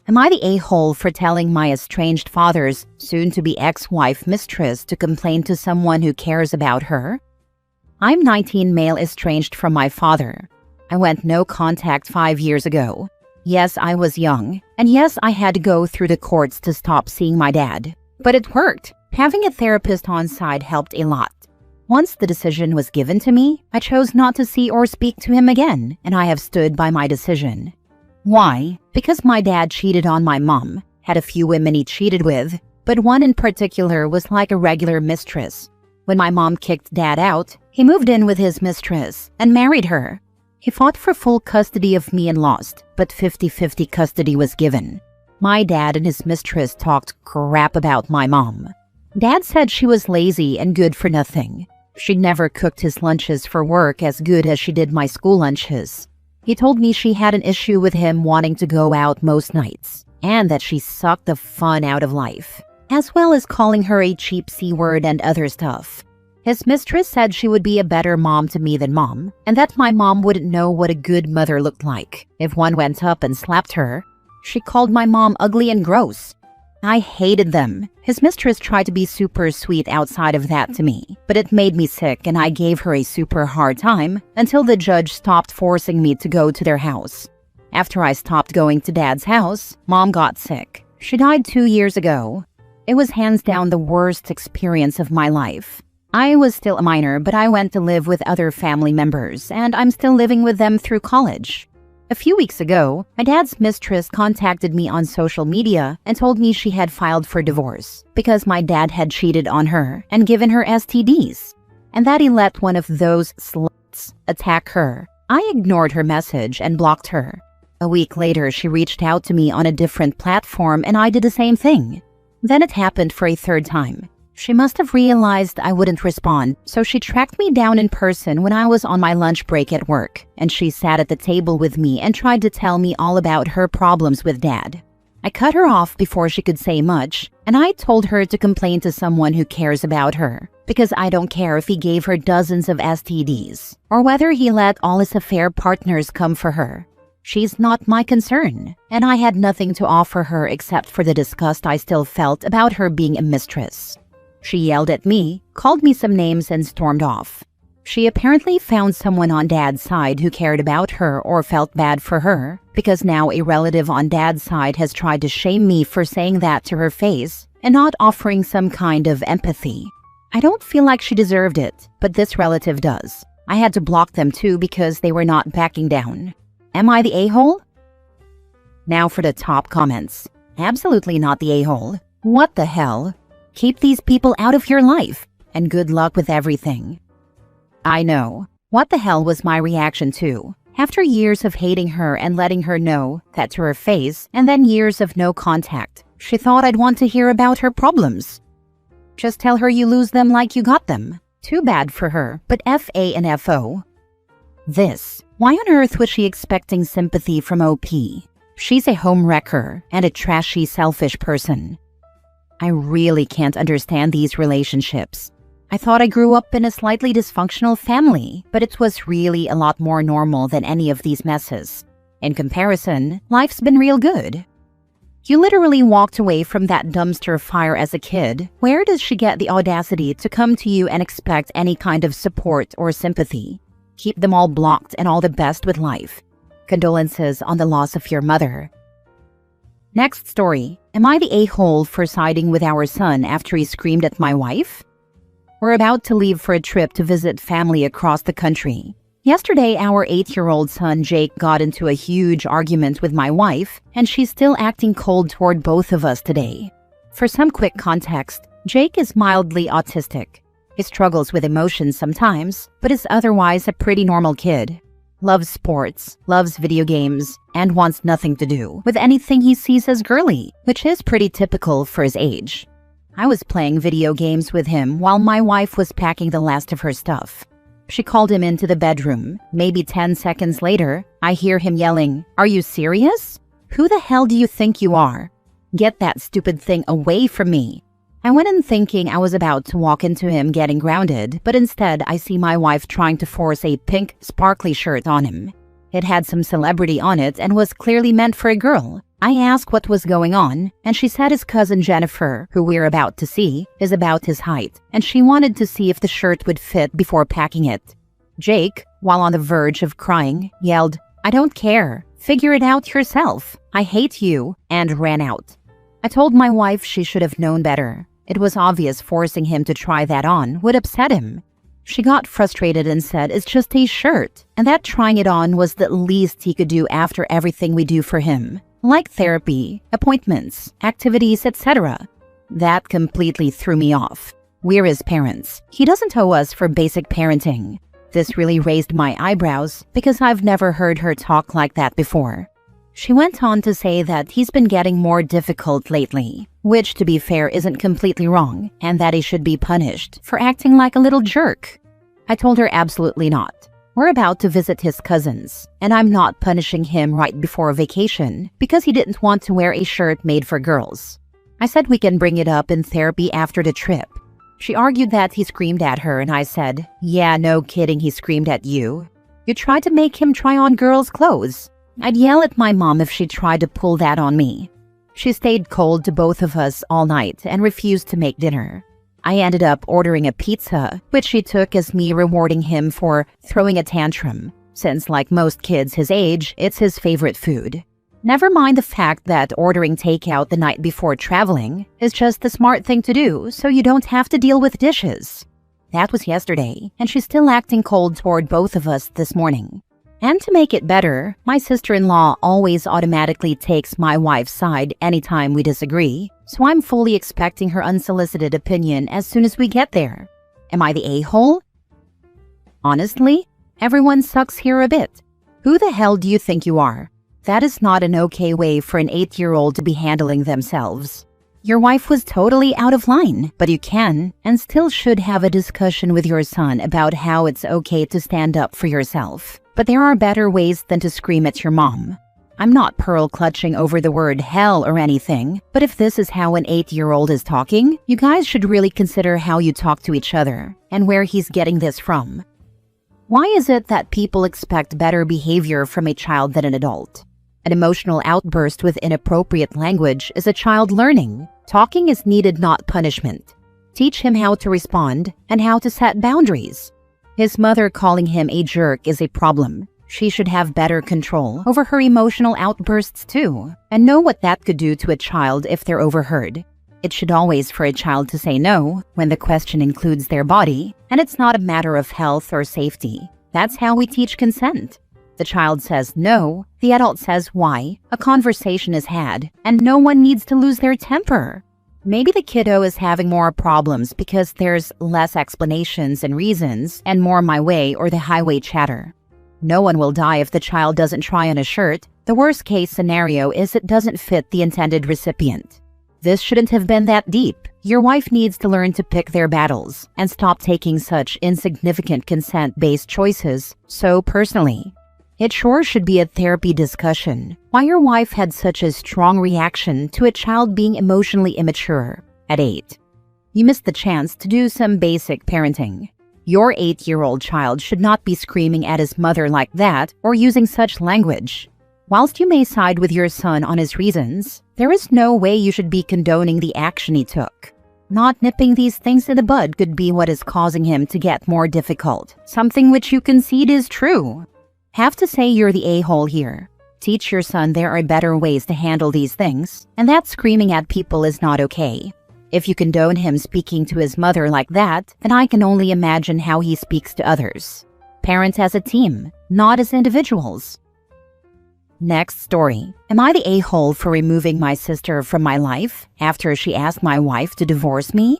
Am I the a-hole for telling my estranged father's soon-to-be ex-wife mistress to complain to someone who cares about her? I'm 19, male, estranged from my father. I went no contact 5 years ago. Yes, I was young, and yes, I had to go through the courts to stop seeing my dad. But it worked. Having a therapist on side helped a lot. Once the decision was given to me, I chose not to see or speak to him again, and I have stood by my decision. Why? Because my dad cheated on my mom, had a few women he cheated with, but one in particular was like a regular mistress. When my mom kicked dad out, he moved in with his mistress and married her. He fought for full custody of me and lost, but 50-50 custody was given. My dad and his mistress talked crap about my mom. Dad said she was lazy and good for nothing. She never cooked his lunches for work as good as she did my school lunches. He told me she had an issue with him wanting to go out most nights, and that she sucked the fun out of life, as well as calling her a cheap C-word and other stuff. His mistress said she would be a better mom to me than mom, and that my mom wouldn't know what a good mother looked like if one went up and slapped her. She called my mom ugly and gross. I hated them. His mistress tried to be super sweet outside of that to me, but it made me sick and I gave her a super hard time until the judge stopped forcing me to go to their house. After I stopped going to dad's house, mom got sick. She died 2 years ago. It was hands down the worst experience of my life. I was still a minor, but I went to live with other family members, and I'm still living with them through college. A few weeks ago, my dad's mistress contacted me on social media and told me she had filed for divorce because my dad had cheated on her and given her STDs, and that he let one of those sluts attack her. I ignored her message and blocked her. A week later, she reached out to me on a different platform and I did the same thing. Then it happened for a third time. She must have realized I wouldn't respond, so she tracked me down in person when I was on my lunch break at work, and she sat at the table with me and tried to tell me all about her problems with dad. I cut her off before she could say much, and I told her to complain to someone who cares about her, because I don't care if he gave her dozens of STDs, or whether he let all his affair partners come for her. She's not my concern, and I had nothing to offer her except for the disgust I still felt about her being a mistress. She yelled at me, called me some names, and stormed off. She apparently found someone on dad's side who cared about her or felt bad for her, because now a relative on dad's side has tried to shame me for saying that to her face and not offering some kind of empathy. I don't feel like she deserved it, but this relative does. I had to block them too because they were not backing down. Am I the a-hole? Now for the top comments. Absolutely not the a-hole. What the hell? Keep these people out of your life, and good luck with everything. I know. What the hell was my reaction too? After years of hating her and letting her know that to her face, and then years of no contact, she thought I'd want to hear about her problems. Just tell her you lose them like you got them. Too bad for her, but F.A. and F.O. This. Why on earth was she expecting sympathy from OP? She's a home wrecker and a trashy, selfish person. I really can't understand these relationships. I thought I grew up in a slightly dysfunctional family, but it was really a lot more normal than any of these messes. In comparison, life's been real good. You literally walked away from that dumpster fire as a kid. Where does she get the audacity to come to you and expect any kind of support or sympathy? Keep them all blocked and all the best with life. Condolences on the loss of your mother. Next story. Am I the a-hole for siding with our son after he screamed at my wife? We're about to leave for a trip to visit family across the country. Yesterday, our 8-year-old son Jake got into a huge argument with my wife, and she's still acting cold toward both of us today. For some quick context, Jake is mildly autistic. He struggles with emotions sometimes, but is otherwise a pretty normal kid. Loves sports, loves video games, and wants nothing to do with anything he sees as girly, which is pretty typical for his age. I was playing video games with him while my wife was packing the last of her stuff. She called him into the bedroom. Maybe 10 seconds later, I hear him yelling, "Are you serious? Who the hell do you think you are? Get that stupid thing away from me." I went in thinking I was about to walk into him getting grounded, but instead I see my wife trying to force a pink, sparkly shirt on him. It had some celebrity on it and was clearly meant for a girl. I asked what was going on, and she said his cousin Jennifer, who we're about to see, is about his height, and she wanted to see if the shirt would fit before packing it. Jake, while on the verge of crying, yelled, "I don't care. Figure it out yourself. I hate you," and ran out. I told my wife she should have known better. It was obvious forcing him to try that on would upset him. She got frustrated and said it's just a shirt, and that trying it on was the least he could do after everything we do for him, like therapy, appointments, activities, etc. That completely threw me off. We're his parents. He doesn't owe us for basic parenting. This really raised my eyebrows because I've never heard her talk like that before. She went on to say that he's been getting more difficult lately, which, to be fair, isn't completely wrong, and that he should be punished for acting like a little jerk. I told her absolutely not. We're about to visit his cousins, and I'm not punishing him right before vacation because he didn't want to wear a shirt made for girls. I said we can bring it up in therapy after the trip. She argued that he screamed at her, and I said, "Yeah, no kidding, he screamed at you. You tried to make him try on girls' clothes." I'd yell at my mom if she tried to pull that on me. She stayed cold to both of us all night and refused to make dinner. I ended up ordering a pizza, which she took as me rewarding him for throwing a tantrum, since like most kids his age, it's his favorite food. Never mind the fact that ordering takeout the night before traveling is just the smart thing to do so you don't have to deal with dishes. That was yesterday, and she's still acting cold toward both of us this morning. And to make it better, my sister-in-law always automatically takes my wife's side anytime we disagree, so I'm fully expecting her unsolicited opinion as soon as we get there. Am I the a-hole? Honestly, everyone sucks here a bit. Who the hell do you think you are? That is not an okay way for an 8-year-old to be handling themselves. Your wife was totally out of line, but you can and still should have a discussion with your son about how it's okay to stand up for yourself. But there are better ways than to scream at your mom. I'm not pearl clutching over the word hell or anything, but if this is how an 8-year-old is talking, you guys should really consider how you talk to each other and where he's getting this from. Why is it that people expect better behavior from a child than an adult? An emotional outburst with inappropriate language is a child learning. Talking is needed, not punishment. Teach him how to respond and how to set boundaries. His mother calling him a jerk is a problem. She should have better control over her emotional outbursts too, and know what that could do to a child if they're overheard. It should always for a child to say no when the question includes their body, and it's not a matter of health or safety. That's how we teach consent. The child says no, the adult says why, a conversation is had, and no one needs to lose their temper. Maybe the kiddo is having more problems because there's less explanations and reasons and more my way or the highway chatter. No one will die if the child doesn't try on a shirt. The worst case scenario is it doesn't fit the intended recipient. This shouldn't have been that deep. Your wife needs to learn to pick their battles and stop taking such insignificant consent-based choices so personally. It sure should be a therapy discussion why your wife had such a strong reaction to a child being emotionally immature at 8. You missed the chance to do some basic parenting. Your 8-year-old child should not be screaming at his mother like that or using such language. Whilst you may side with your son on his reasons, there is no way you should be condoning the action he took. Not nipping these things in the bud could be what is causing him to get more difficult, something which you concede is true. Have to say you're the a-hole here. Teach your son there are better ways to handle these things, and that screaming at people is not okay. If you condone him speaking to his mother like that, then I can only imagine how he speaks to others. Parent as a team, not as individuals. Next story. Am I the a-hole for removing my sister from my life after she asked my wife to divorce me?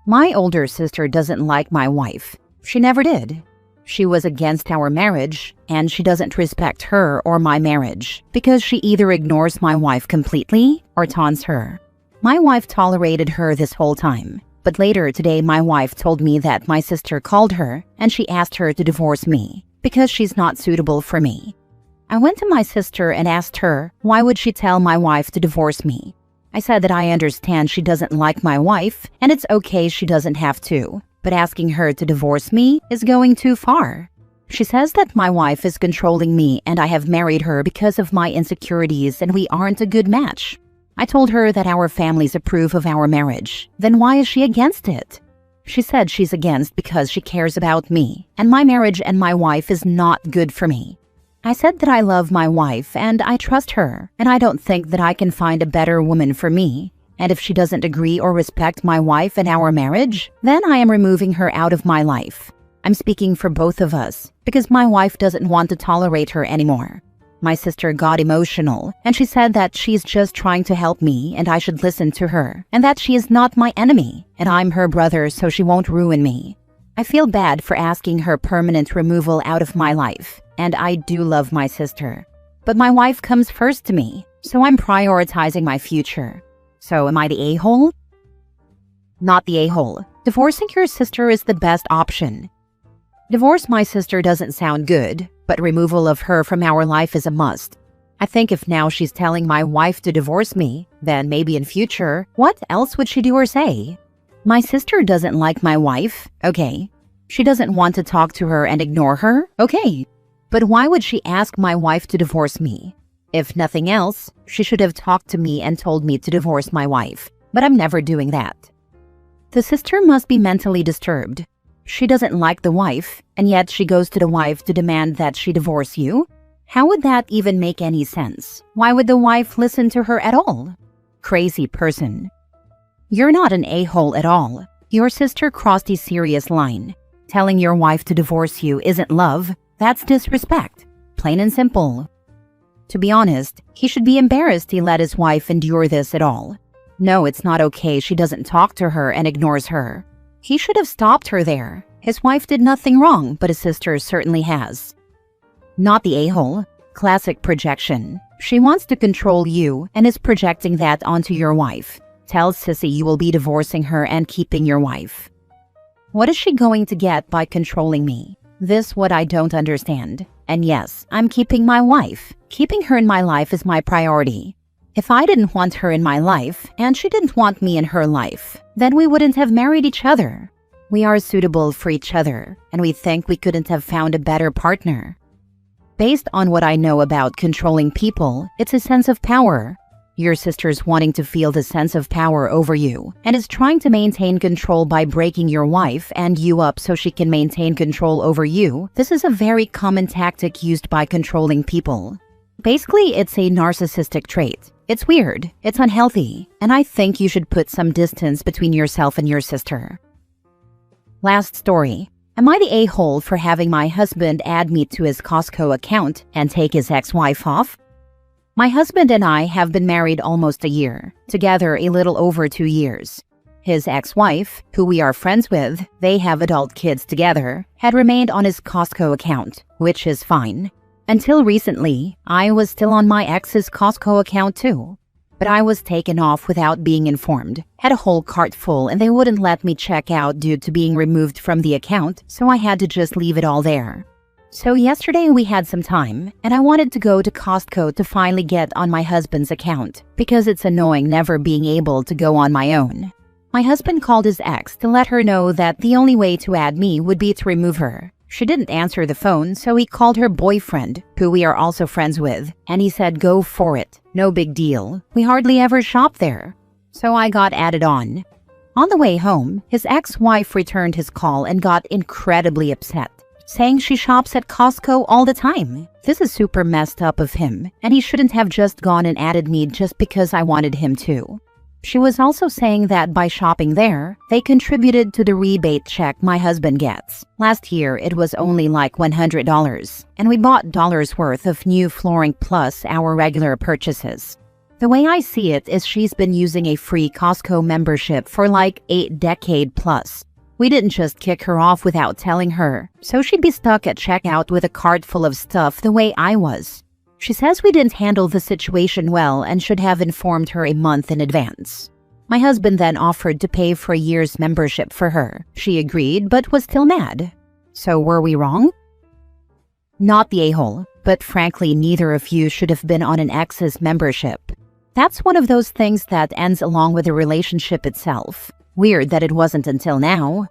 My older sister doesn't like my wife. She never did. She was against our marriage, and she doesn't respect her or my marriage because she either ignores my wife completely or taunts her. My wife tolerated her this whole time, but later today my wife told me that my sister called her and she asked her to divorce me because she's not suitable for me. I went to my sister and asked her why would she tell my wife to divorce me. I said that I understand she doesn't like my wife and it's okay she doesn't have to. But asking her to divorce me is going too far. She says that my wife is controlling me and I have married her because of my insecurities and we aren't a good match. I told her that our families approve of our marriage. Then why is she against it? She said she's against because she cares about me, and my marriage and my wife is not good for me. I said that I love my wife and I trust her, and I don't think that I can find a better woman for me. And if she doesn't agree or respect my wife and our marriage, then I am removing her out of my life. I'm speaking for both of us, because my wife doesn't want to tolerate her anymore. My sister got emotional, and she said that she's just trying to help me and I should listen to her, and that she is not my enemy, and I'm her brother so she won't ruin me. I feel bad for asking her permanent removal out of my life, and I do love my sister. But my wife comes first to me, so I'm prioritizing my future. So am I the a-hole? Not the a-hole. Divorcing your sister is the best option. Divorce my sister doesn't sound good, but removal of her from our life is a must. I think if now she's telling my wife to divorce me, then maybe in future, what else would she do or say? My sister doesn't like my wife, okay. She doesn't want to talk to her and ignore her, okay. But why would she ask my wife to divorce me? If nothing else, she should have talked to me and told me to divorce my wife, but I'm never doing that. The sister must be mentally disturbed. She doesn't like the wife, and yet she goes to the wife to demand that she divorce you? How would that even make any sense? Why would the wife listen to her at all? Crazy person. You're not an a-hole at all. Your sister crossed a serious line. Telling your wife to divorce you isn't love, that's disrespect. Plain and simple. To be honest, he should be embarrassed he let his wife endure this at all. No, it's not okay she doesn't talk to her and ignores her. He should have stopped her there. His wife did nothing wrong, but his sister certainly has. Not the a-hole. Classic projection. She wants to control you and is projecting that onto your wife. Tell Sissy you will be divorcing her and keeping your wife. What is she going to get by controlling me? This what I don't understand. And yes, I'm keeping my wife. Keeping her in my life is my priority. If I didn't want her in my life, and she didn't want me in her life, then we wouldn't have married each other. We are suitable for each other, and we think we couldn't have found a better partner. Based on what I know about controlling people, it's a sense of power. Your sister's wanting to feel the sense of power over you, and is trying to maintain control by breaking your wife and you up so she can maintain control over you. This is a very common tactic used by controlling people. Basically, it's a narcissistic trait. It's weird, it's unhealthy, and I think you should put some distance between yourself and your sister. Last story. Am I the a-hole for having my husband add me to his Costco account and take his ex-wife off? My husband and I have been married almost a year, together a little over 2 years. His ex-wife, who we are friends with, they have adult kids together, had remained on his Costco account, which is fine. Until recently, I was still on my ex's Costco account too. But I was taken off without being informed, had a whole cart full and they wouldn't let me check out due to being removed from the account, so I had to just leave it all there. So yesterday we had some time, and I wanted to go to Costco to finally get on my husband's account, because it's annoying never being able to go on my own. My husband called his ex to let her know that the only way to add me would be to remove her. She didn't answer the phone, so he called her boyfriend, who we are also friends with, and he said go for it, no big deal. We hardly ever shop there. So I got added on. On the way home, his ex-wife returned his call and got incredibly upset, saying she shops at Costco all the time. This is super messed up of him, and he shouldn't have just gone and added me just because I wanted him to. She was also saying that by shopping there, they contributed to the rebate check my husband gets. Last year, it was only like $100, and we bought dollars worth of new flooring plus our regular purchases. The way I see it is she's been using a free Costco membership for like 8 decades plus. We didn't just kick her off without telling her, so she'd be stuck at checkout with a cart full of stuff the way I was. She says we didn't handle the situation well and should have informed her a month in advance. My husband then offered to pay for a year's membership for her. She agreed, but was still mad. So were we wrong? Not the a-hole, but frankly, neither of you should have been on an ex's membership. That's one of those things that ends along with the relationship itself. Weird that it wasn't until now.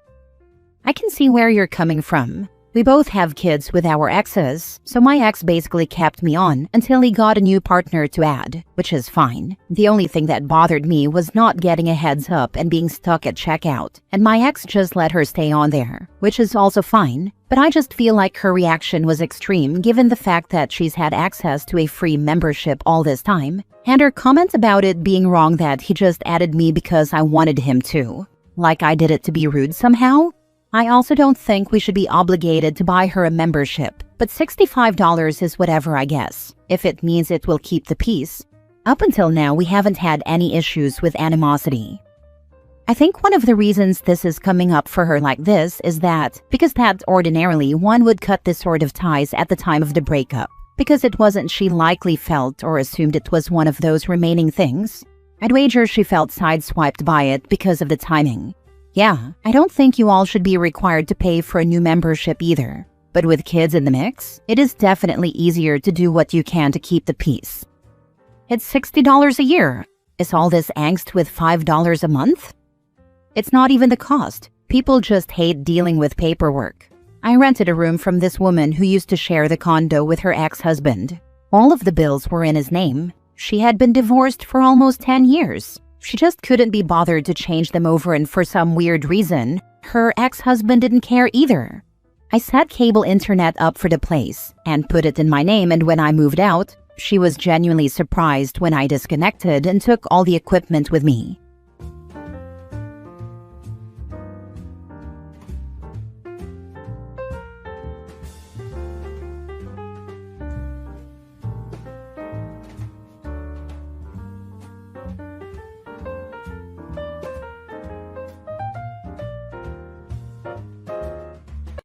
I can see where you're coming from. We both have kids with our exes, so my ex basically kept me on until he got a new partner to add, which is fine. The only thing that bothered me was not getting a heads up and being stuck at checkout, and my ex just let her stay on there, which is also fine. But I just feel like her reaction was extreme given the fact that she's had access to a free membership all this time, and her comment about it being wrong that he just added me because I wanted him to. Like I did it to be rude somehow? I also don't think we should be obligated to buy her a membership, but $65 is whatever, I guess, if it means it will keep the peace. Up until now, we haven't had any issues with animosity. I think one of the reasons this is coming up for her like this is because ordinarily one would cut this sort of ties at the time of the breakup, because it wasn't she likely felt or assumed it was one of those remaining things. I'd wager she felt sideswiped by it because of the timing. Yeah, I don't think you all should be required to pay for a new membership either. But with kids in the mix, it is definitely easier to do what you can to keep the peace. It's $60 a year. Is all this angst with $5 a month? It's not even the cost. People just hate dealing with paperwork. I rented a room from this woman who used to share the condo with her ex-husband. All of the bills were in his name. She had been divorced for almost 10 years. She just couldn't be bothered to change them over, and for some weird reason, her ex-husband didn't care either. I set cable internet up for the place and put it in my name, and when I moved out, she was genuinely surprised when I disconnected and took all the equipment with me.